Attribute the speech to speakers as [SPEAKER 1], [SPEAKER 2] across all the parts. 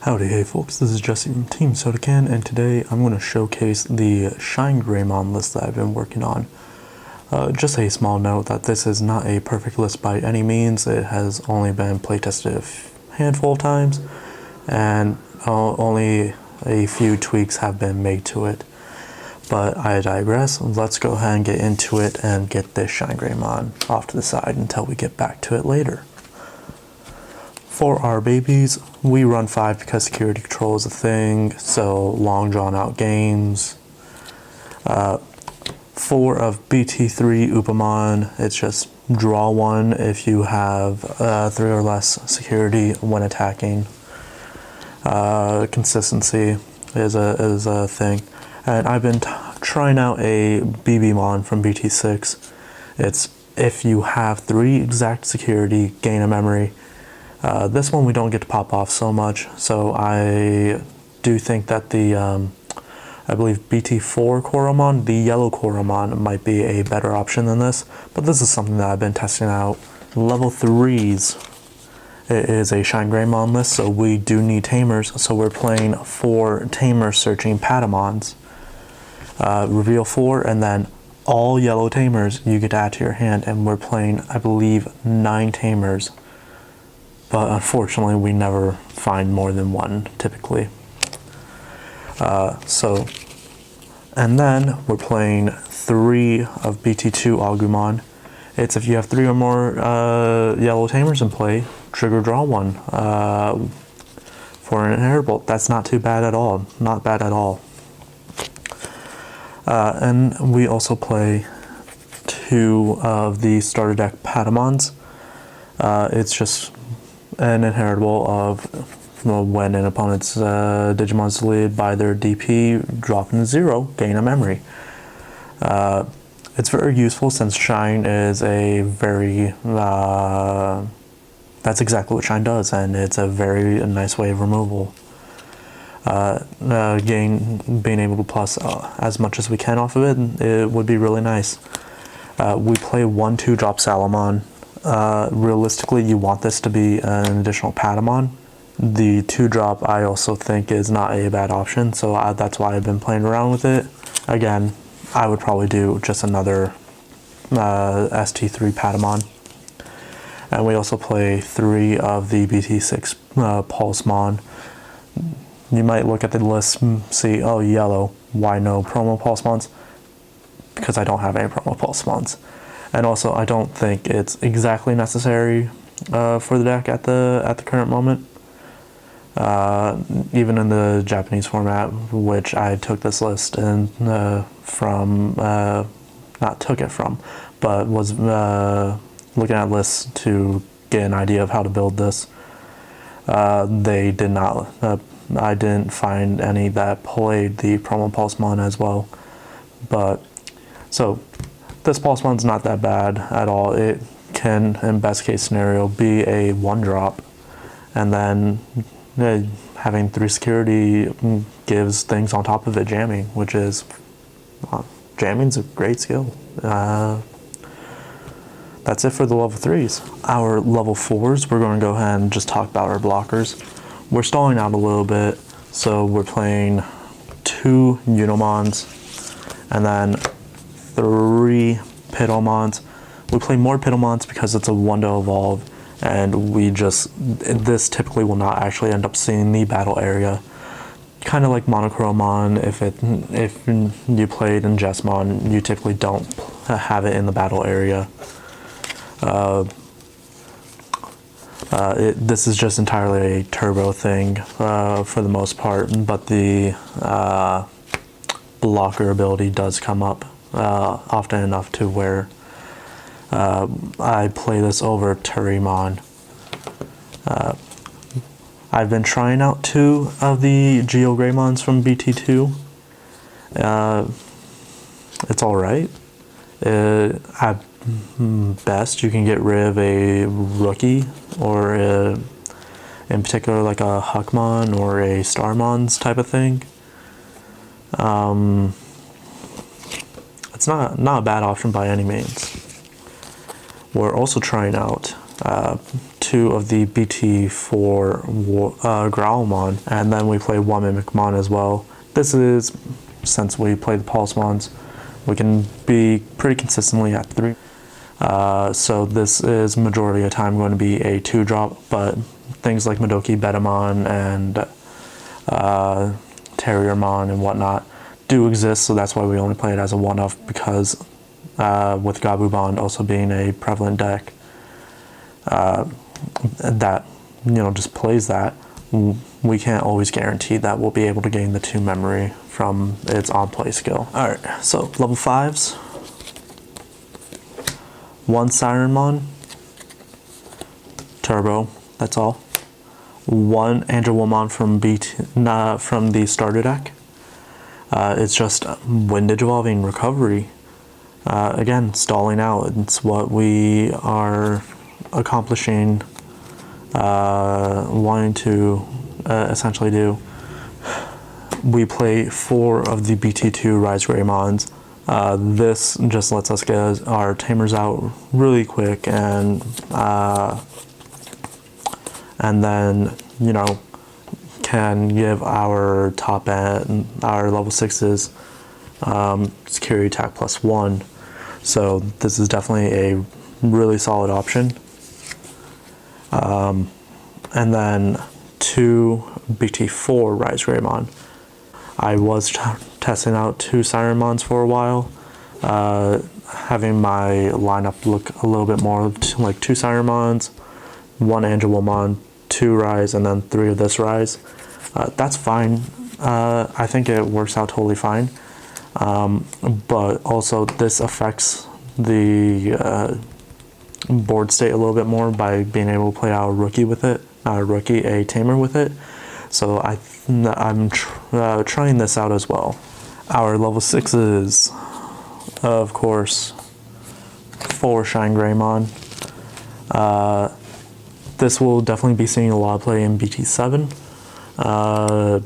[SPEAKER 1] Howdy, hey folks, this is Jesse from Team SodaKan, and today I'm going to showcase the Shinegreymon list that I've been working on. Just a small note that this is not a perfect list by any means. It has only been playtested a handful of times, and only a few tweaks have been made to it. But I digress. Let's go ahead and get into it and get this Shinegreymon off to the side until we get back to it later. For our babies, we run 5 because security control is a thing, so long drawn out games. 4 of BT3 Upamon, it's just draw 1 if you have 3 or less security when attacking. Consistency is a thing. And I've been trying out a BBmon from BT6. It's if you have 3 exact security, gain a memory. This one we don't get to pop off so much, so I do think that the, I believe BT4 Koromon, the yellow Koromon, might be a better option than this, but this is something that I've been testing out. Level 3s is a Shinegreymon list, so we do need tamers, so we're playing 4 tamer searching Patamons. Reveal 4, and then all yellow tamers you get to add to your hand, and we're playing, I believe, 9 tamers. But unfortunately, we never find more than 1, typically. And then we're playing 3 of BT2 Agumon. It's if you have 3 or more yellow tamers in play, trigger draw 1 for an inheritable. That's not too bad at all. Not bad at all. And we also play 2 of the starter deck Patamons. It's just an inheritable of when an opponent's Digimon's deleted by their DP, drop in 0, gain a memory. It's very useful since Shine is a very, that's exactly what Shine does, and it's a very nice way of removal. Being able to plus as much as we can off of it would be really nice. We play 1/2 drop Salamon. Realistically, you want this to be an additional Patamon. The 2-drop I also think is not a bad option, so that's why I've been playing around with it. Again, I would probably do just another ST3 Patamon. And we also play 3 of the BT6 Pulsemon. You might look at the list and see, oh, yellow, why no promo Pulsemons? Because I don't have any promo Pulsemons. And also, I don't think it's exactly necessary for the deck at the current moment. Even in the Japanese format, which I took this list and from, not took it from, but was looking at lists to get an idea of how to build this. They did not. I didn't find any that played the promo Pulsemon as well. But so. This Pulsemon's not that bad at all. It can, in best case scenario, be a 1-drop, and then having 3 security gives things on top of it jamming, which is, jamming's a great skill. That's it for the level 3s. Our level 4s, we're going to go ahead and just talk about our blockers. We're stalling out a little bit, so we're playing 2 Unomons, and then 3 Pitomons. We play more Pitomons because it's a 1 to evolve, and this typically will not actually end up seeing the battle area. Kind of like Monochromon, if you played in Jesmon, you typically don't have it in the battle area. This is just entirely a turbo thing for the most part, but the blocker ability does come up often enough to where I play this over Turimon. I've been trying out 2 of the Geogreymons from BT2. It's alright. At best, you can get rid of a rookie, or in particular like a Huckmon or a Starmons type of thing. It's not a bad option by any means. We're also trying out 2 of the BT4 Growlmon, and then we play 1 Mimicmon as well. This is, since we play the Pulsemons, we can be pretty consistently at 3. So this is majority of the time going to be a 2-drop, but things like Madoki Betamon and Terriermon and whatnot do exist, so that's why we only play it as a 1-off, because with Gabu Bond also being a prevalent deck that, you know, just plays that, we can't always guarantee that we'll be able to gain the 2 memory from its on-play skill. Alright, so level 5s. 1 Sirenmon, Turbo, that's all. 1 Angelwomon from the starter deck. It's just Windage Evolving Recovery. Again, stalling out. It's what we are accomplishing, wanting to essentially do. We play 4 of the BT2 Rise Greymons. This just lets us get our tamers out really quick, and then, you know, can give our top end, our level 6s, security attack +1. So this is definitely a really solid option. And then 2 BT4 Rise Greymon. I was testing out 2 Sirenmons for a while, having my lineup look a little bit more like 2 Sirenmons, 1 Angelwomon, 2 Rise, and then 3 of this Rise. That's fine. I think it works out totally fine. But also this affects the board state a little bit more by being able to play out a rookie with it, a tamer with it. So I'm trying this out as well. Our level 6s, of course, 4 Shinegreymon. This will definitely be seeing a lot of play in BT7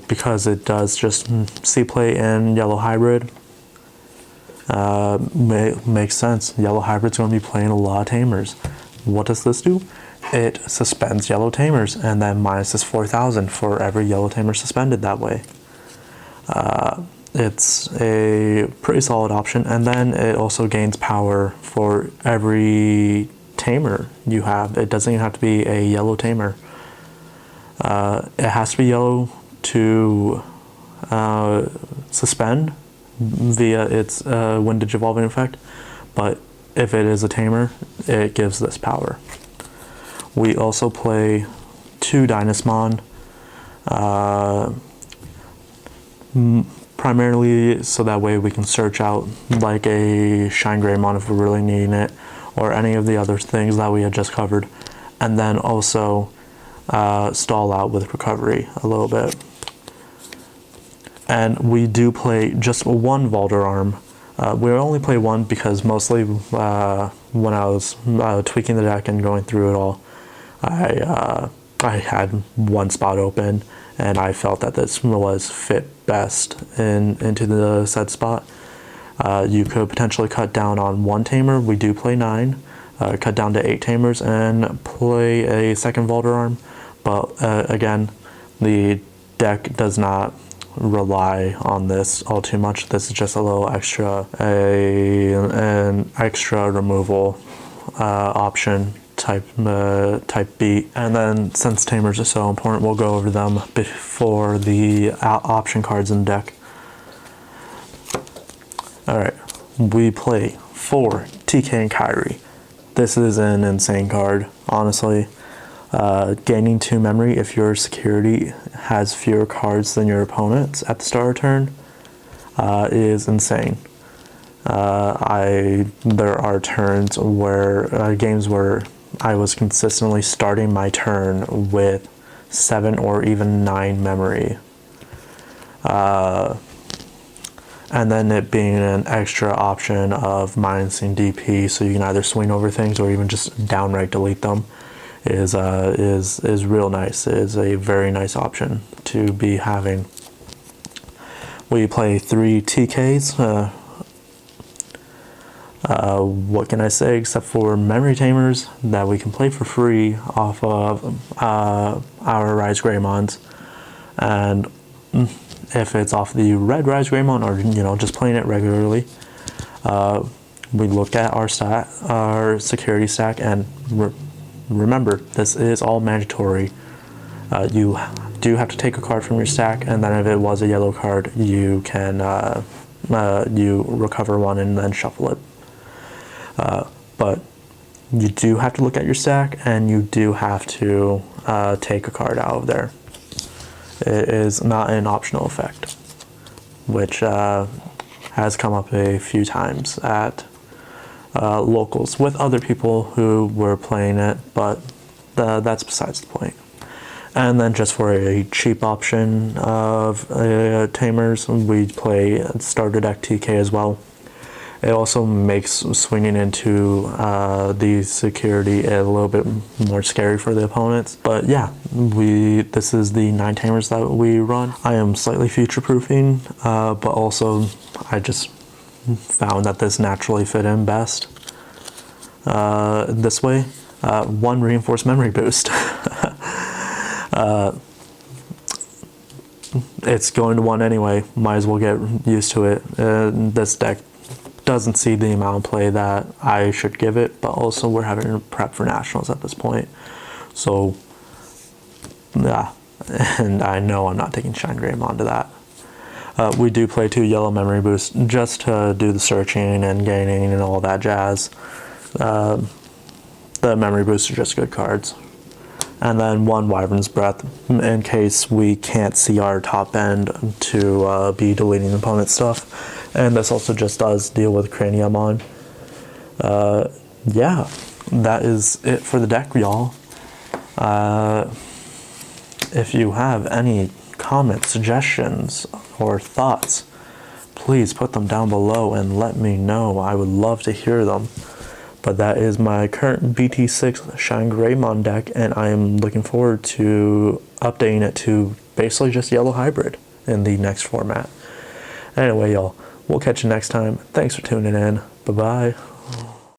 [SPEAKER 1] because it does just see play in Yellow Hybrid. Makes sense. Yellow Hybrid's going to be playing a lot of tamers. What does this do? It suspends yellow tamers and then minuses 4,000 for every yellow tamer suspended that way. It's a pretty solid option, and then it also gains power for every tamer you have. It doesn't even have to be a yellow tamer. It has to be yellow to suspend via its Windage Evolving effect, but if it is a tamer, it gives this power. We also play 2 Dynasmon, primarily so that way we can search out like a Shinegreymon if we're really needing it, or any of the other things that we had just covered, and then also stall out with recovery a little bit. And we do play just 1 Valderarm. We only play 1 because mostly when I was tweaking the deck and going through it all, I had 1 spot open, and I felt that this was fit best into the said spot. You could potentially cut down on 1 tamer. We do play 9, cut down to 8 tamers, and play a second Valderarm. But again, the deck does not rely on this all too much. This is just a little extra, an extra removal option type beat. And then since tamers are so important, we'll go over them before the option cards in the deck. Alright, we play 4 TK and Kyrie. This is an insane card, honestly. Gaining 2 memory if your security has fewer cards than your opponent's at the start of turn is insane. There are turns where, games where I was consistently starting my turn with 7 or even 9 memory. And then it being an extra option of minusing DP, so you can either swing over things or even just downright delete them, is real nice. It is a very nice option to be having. We play 3 TKs. What can I say except for memory tamers that we can play for free off of our Rise Greymons, and if it's off the red Rise Greymon or just playing it regularly, we look at our security stack, and remember, this is all mandatory. You do have to take a card from your stack, and then if it was a yellow card, you can you recover one and then shuffle it. But you do have to look at your stack, and you do have to take a card out of there. It is not an optional effect, which has come up a few times at locals with other people who were playing it, but that's besides the point. And then just for a cheap option of tamers, we play starter deck TK as well. It also makes swinging into the security a little bit more scary for the opponents. But yeah, this is the 9 tamers that we run. I am slightly future-proofing, but also I just found that this naturally fit in best this way. 1 reinforced memory boost. It's going to 1 anyway, might as well get used to it. This deck doesn't see the amount of play that I should give it, but also we're having to prep for nationals at this point. So yeah, and I know I'm not taking Shinegreymon to that. We do play 2 yellow memory boosts just to do the searching and gaining and all that jazz. The memory boosts are just good cards. And then 1 Wyvern's Breath in case we can't see our top end to be deleting opponent's stuff. And this also just does deal with Craniumon. Yeah, that is it for the deck, y'all. If you have any comments, suggestions, or thoughts, please put them down below and let me know. I would love to hear them. But that is my current BT6 Shinegreymon deck, and I am looking forward to updating it to basically just yellow hybrid in the next format. Anyway, y'all, we'll catch you next time. Thanks for tuning in. Bye-bye.